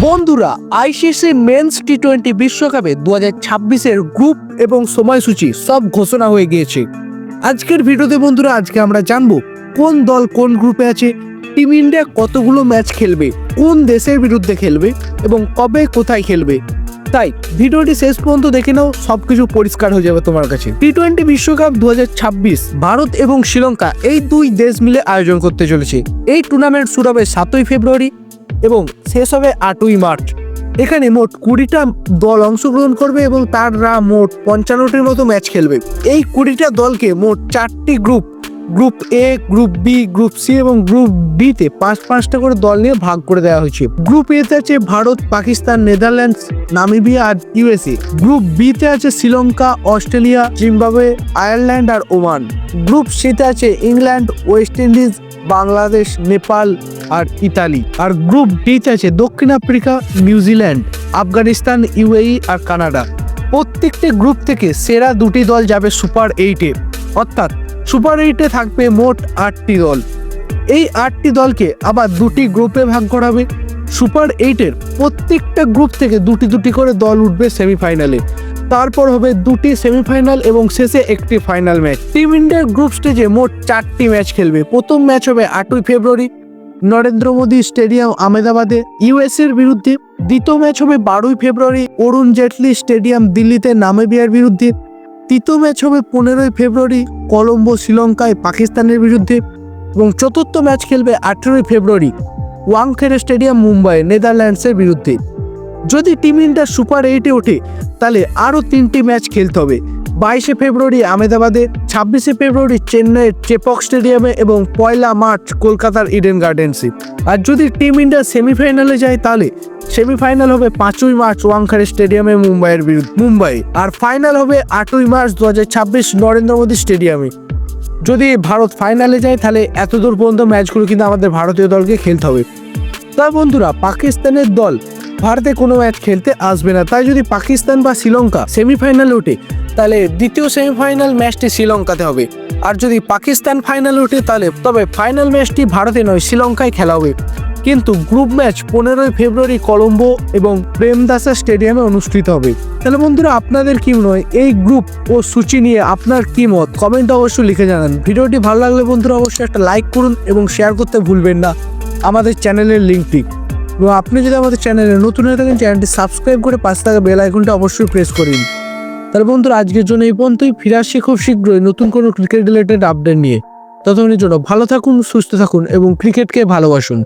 বন্ধুরা, ICC men's T20 বিশ্বকাপে 2026-এর group এবং সময়সূচি সব ঘোষণা হয়ে গিয়েছে। আজকের ভিডিওতে বন্ধুরা আজকে আমরা জানবো কোন দল কোন গ্রুপে আছে, টিম ইন্ডিয়া কতগুলো ম্যাচ খেলবে, কোন দেশের বিরুদ্ধে খেলবে এবং কবে কোথায় খেলবে। তাই ভিডিওটি শেষ পর্যন্ত দেখে নাও, সবকিছু পরিষ্কার হয়ে যাবে তোমার কাছে। টি20 বিশ্বকাপ 2026 ভারত এবং শ্রীলঙ্কা এই দুই দেশ মিলে আয়োজন করতে চলেছে। এই টুর্নামেন্ট শুরু হবে 7ই ফেব্রুয়ারি এবং শেষ হবে 8ই মার্চ। এখানে মোট 20টা দল অংশগ্রহণ করবে এবং তারা মোট 55টির মতো ম্যাচ খেলবে। এই 20টা দলকে মোট 4টি group A, group B, group C এবং গ্রুপ বিতে 5-5টা করে দল নিয়ে ভাগ করে দেওয়া হয়েছে। গ্রুপ এতে আছে ভারত, পাকিস্তান, নেদারল্যান্ডস, নামিবিয়া আর ইউএসএ। গ্রুপ বিতে আছে শ্রীলঙ্কা, অস্ট্রেলিয়া, জিম্বাবুয়ে, আয়ারল্যান্ড আর ওমান। গ্রুপ সিতে আছে England, West Indies, Bangladesh, Nepal আর ইতালি। আর গ্রুপ ডিতে আছে দক্ষিণ আফ্রিকা, নিউজিল্যান্ড, আফগানিস্তান, ইউএই আর কানাডা। প্রত্যেকটি গ্রুপ থেকে সেরা 2টি দল যাবে সুপার 8-এ, অর্থাৎ সুপার 8-এ থাকবে মোট 8টি দল। এই 8টি দলকে আবার 2টি গ্রুপে ভাগ করা হবে। সুপার 8-এর প্রত্যেকটা গ্রুপ থেকে 2টি করে দল উঠবে সেমিফাইনালে। তারপর হবে 2টি সেমিফাইনাল এবং শেষে একটি ফাইনাল ম্যাচ। টিম ইন্ডিয়ার গ্রুপ স্টেজে মোট 4টি ম্যাচ খেলবে। প্রথম ম্যাচ হবে 8ই ফেব্রুয়ারি নরেন্দ্র মোদী স্টেডিয়াম আহমেদাবাদে ইউএসএর বিরুদ্ধে। দ্বিতীয় ম্যাচ হবে 12ই ফেব্রুয়ারি অরুণ জেটলি স্টেডিয়াম দিল্লিতে নামিবিয়ার বিরুদ্ধে। তৃতীয় ম্যাচ হবে 15ই ফেব্রুয়ারি কলম্বো শ্রীলঙ্কায় পাকিস্তানের বিরুদ্ধে এবং চতুর্থ ম্যাচ খেলবে 18ই ফেব্রুয়ারি ওয়াংখেড়ে স্টেডিয়াম মুম্বাই নেদারল্যান্ডসের বিরুদ্ধে। যদি টিম ইন্ডিয়া সুপার 8-এ ওঠে তাহলে আরও 3টি ম্যাচ খেলতে হবে। 22শে ফেব্রুয়ারি আহমেদাবাদে, 26শে ফেব্রুয়ারি চেন্নাইয়ের চেপক স্টেডিয়ামে এবং 1 মার্চ কলকাতার ইডেন গার্ডেন্সে। আর যদি টিম ইন্ডিয়া সেমিফাইনালে যায় তাহলে সেমিফাইনাল হবে 5ই মার্চ ওয়াংখেড়ে স্টেডিয়ামে মুম্বাইয়ের বিরুদ্ধে মুম্বাই। আর ফাইনাল হবে 8ই মার্চ 2026 নরেন্দ্র মোদী স্টেডিয়ামে। যদি ভারত ফাইনালে যায় তাহলে এতদূর পর্যন্ত ম্যাচগুলো কিন্তু আমাদের ভারতীয় দলকে খেলতে হবে। তাই বন্ধুরা, পাকিস্তানের দল ভারতে কোনো ম্যাচ খেলতে আসবে না। তাই যদি পাকিস্তান বা শ্রীলঙ্কা সেমিফাইনালে ওঠে তাহলে দ্বিতীয় সেমিফাইনাল ম্যাচটি শ্রীলঙ্কাতে হবে। আর যদি পাকিস্তান ফাইনালে ওঠে তাহলে তবে ফাইনাল ম্যাচটি ভারতে নয় শ্রীলঙ্কায় খেলা হবে। কিন্তু গ্রুপ ম্যাচ 15ই ফেব্রুয়ারি কলম্বো এবং প্রেমদাসা স্টেডিয়ামে অনুষ্ঠিত হবে। তাহলে বন্ধুরা, আপনাদের কি মনে হয় এই গ্রুপ ও সূচি নিয়ে আপনার কি মত কমেন্ট অবশ্যই লিখে জানান। ভিডিওটি ভালো লাগলে বন্ধুরা অবশ্যই একটা লাইক করুন এবং শেয়ার করতে ভুলবেন না আমাদের চ্যানেলের লিঙ্কটি। এবং আপনি যদি আমাদের চ্যানেলে নতুন হয়ে থাকেন চ্যানেলটি সাবস্ক্রাইব করে পাশে থাকা বেল আইকনটা অবশ্যই প্রেস করুন। তাহলে বন্ধুরা, আজকের জন্য এই পর্যন্তই। ফিরে আসছি খুব শীঘ্রই নতুন কোনো ক্রিকেট রিলেটেড আপডেট নিয়ে। ততক্ষণের জন্য ভালো থাকুন, সুস্থ থাকুন এবং ক্রিকেটকে ভালোবাসুন।